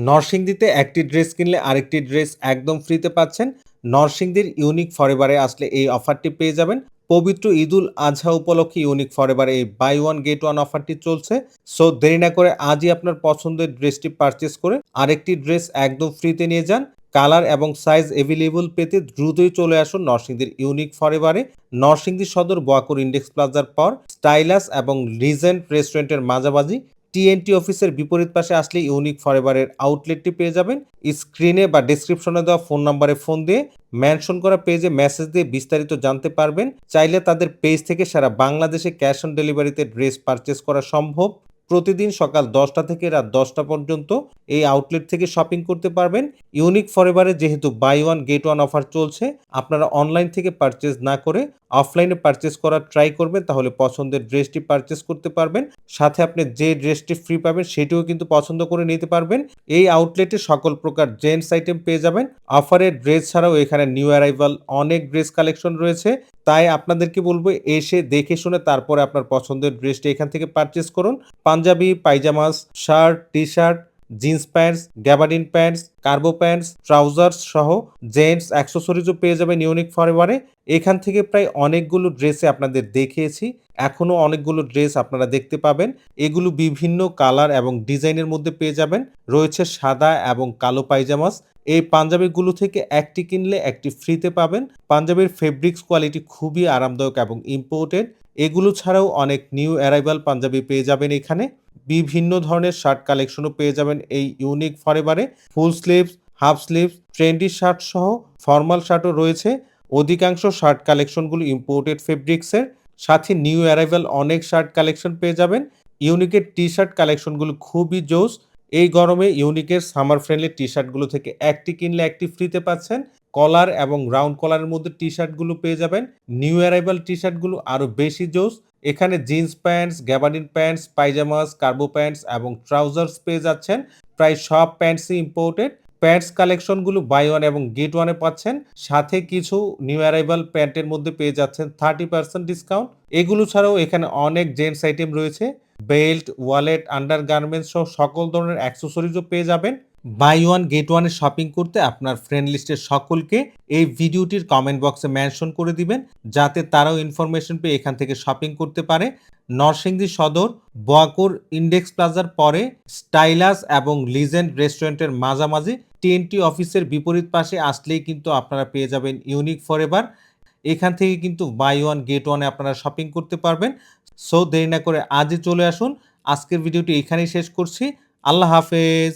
নরসিংদীতে একটি ড্রেস কিনলে আরেকটি ড্রেস একদম ফ্রিতে পাচ্ছেন। নরসিংদীর ইউনিক ফরএভারে আসলে এই অফারটি পেয়ে যাবেন। পবিত্র ঈদুল আজহা উপলক্ষে ইউনিক ফরএভারে এই বাই ওয়ান গেট ওয়ান অফারটি চলছে। সো দেরি না করে আজই আপনার পছন্দের ড্রেসটি পারচেজ করে আরেকটি ড্রেস একদম ফ্রিতে নিয়ে যান। কালার এবং সাইজ এভেলেবল পেতে দ্রুতই চলে আসুন নরসিংদীর ইউনিক ফরএভারে। নরসিংদী সদর বোয়াকুর ইন্ডেক্স প্লাজার পর স্টাইলাস এবং লিজেন্ড রেস্টুরেন্টের মাঝামাঝি টিএনটি অফিসের বিপরীত পাশে আসলে ইউনিক ফরএভারের আউটলেটটি পেয়ে যাবেন। স্ক্রিনে বা ডেসক্রিপশনে দেওয়া ফোন নাম্বারে ফোন দিয়ে মেনশন করা পেজে মেসেজ দিয়ে বিস্তারিত জানতে পারবেন। চাইলে তাদের পেজ থেকে সারা বাংলাদেশে ক্যাশ অন ডেলিভারিতে ড্রেস পারচেজ করা সম্ভব। প্রতিদিন সকাল ১০টা থেকে রাত ১০টা পর্যন্ত এই আউটলেট থেকে শপিং করতে পারবেন। ইউনিক ফরএভারে যেহেতু buy one get one offer চলছে, আপনারা অনলাইন থেকে পারচেজ না করে অফলাইনে পারচেজ করার ট্রাই করবেন, তাহলে পছন্দের ড্রেসটি পারচেজ করতে পারবেন। সাথে আপনি যে ড্রেসটি ফ্রি পাবেন সেটিও কিন্তু পছন্দ করে নিতে পারবেন। এই আউটলেটে সকল প্রকার জেন্টস আইটেম পেয়ে যাবেন। অফারের ড্রেস ছাড়াও এখানে নিউ অ্যারাইভাল অনেক ড্রেস কালেকশন রয়েছে। তাই আপনাদেরকে বলবো এসে দেখে শুনে তারপরে আপনার পছন্দের ড্রেসটি এখান থেকে পারচেজ করুন। Panjabi, pyjamas, shirt, T shirt, jeans pants, gabardine pants, cargo pants, trousers সহ জেন্টস অ্যাক্সেসরিজও পেয়ে যাবেন ইউনিক ফরএভারে। এখান থেকে প্রায় অনেকগুলো ড্রেসে আপনাদের দেখিয়েছি। এখনও অনেকগুলো ড্রেস আপনারা দেখতে পাবেন। এগুলো বিভিন্ন কালার এবং ডিজাইনের মধ্যে পেয়ে যাবেন। রয়েছে সাদা এবং কালো পায়জামাস। এই পাঞ্জাবিগুলো থেকে একটি কিনলে একটি ফ্রিতে পাবেন। পাঞ্জাবির ফেব্রিক্স কোয়ালিটি খুবই আরামদায়ক এবং ইম্পোর্টেড। এগুলো ছাড়াও অনেক নিউ অ্যারাইভাল পাঞ্জাবি পেয়ে যাবেন এখানে। বিভিন্ন ধরনের শার্ট কালেকশনও পেয়ে যাবেন এই ইউনিক ফরএভারে। Full sleeves, half sleeves, trendy shirt সহ ফর্মাল শার্টও রয়েছে। অধিকাংশ শার্ট কালেকশনগুলো ইম্পোর্টেড ফেব্রিক্সের। সাথে নিউ অ্যারাইভাল অনেক শার্ট কালেকশন পেয়ে যাবেন। ইউনিকের টি-শার্ট কালেকশনগুলো খুবই জোস। এই গরমে ইউনিকের সামার ফ্রেন্ডলি টি-শার্টগুলো থেকে একটি কিনলে একটি ফ্রিতে পাচ্ছেন। কলার এবং রাউন্ড কলারের মধ্যে টি-শার্টগুলো পেয়ে যাবেন। নিউ অ্যারাইভাল টি-শার্টগুলো আরও বেশি জোস। এখানে jeans pants, gabardine pants, pyjamas, cargo pants এবং ট্রাউজার্স পেয়ে যাচ্ছেন। প্রায় সব প্যান্টসই ইম্পোর্টেড। প্যান্টস কালেকশনগুলো বাই ওয়ান এবং গেট ওয়ানে পাচ্ছেন। সাথে কিছু নিউ অ্যারাইভাল প্যান্টের মধ্যে পেয়ে যাচ্ছেন 30% ডিসকাউন্ট। এগুলো ছাড়াও এখানে অনেক জেন্টস আইটেম রয়েছে। বেল্ট, ওয়ালেট, আন্ডারগার্মেন্টস সহ সকল ধরনের অ্যাক্সেসরিজও পেয়ে যাবেন। বাই ওয়ান গেট ওয়ানে শপিং করতে আপনার ফ্রেন্ড লিস্টের সকলকে এই ভিডিওটির কমেন্ট বক্সে মেনশন করে দিবেন, যাতে তারাও ইনফরমেশন পেয়ে এখান থেকে শপিং করতে পারে। নরসিংদী সদর বোয়াকুর ইন্ডেক্স প্লাজার পরে স্টাইলাস এবং লিজেন্ড রেস্টুরেন্টের মাঝামাঝি টিএনটি অফিসের বিপরীত পাশে আসলেই কিন্তু আপনারা পেয়ে যাবেন ইউনিক ফরএভার। এখান থেকে কিন্তু বাই ওয়ান গেট ওয়ানে আপনারা শপিং করতে পারবেন। সো দেরি না করে আজই চলে আসুন। আজকের ভিডিওটি এখানেই শেষ করছি। আল্লাহ হাফেজ।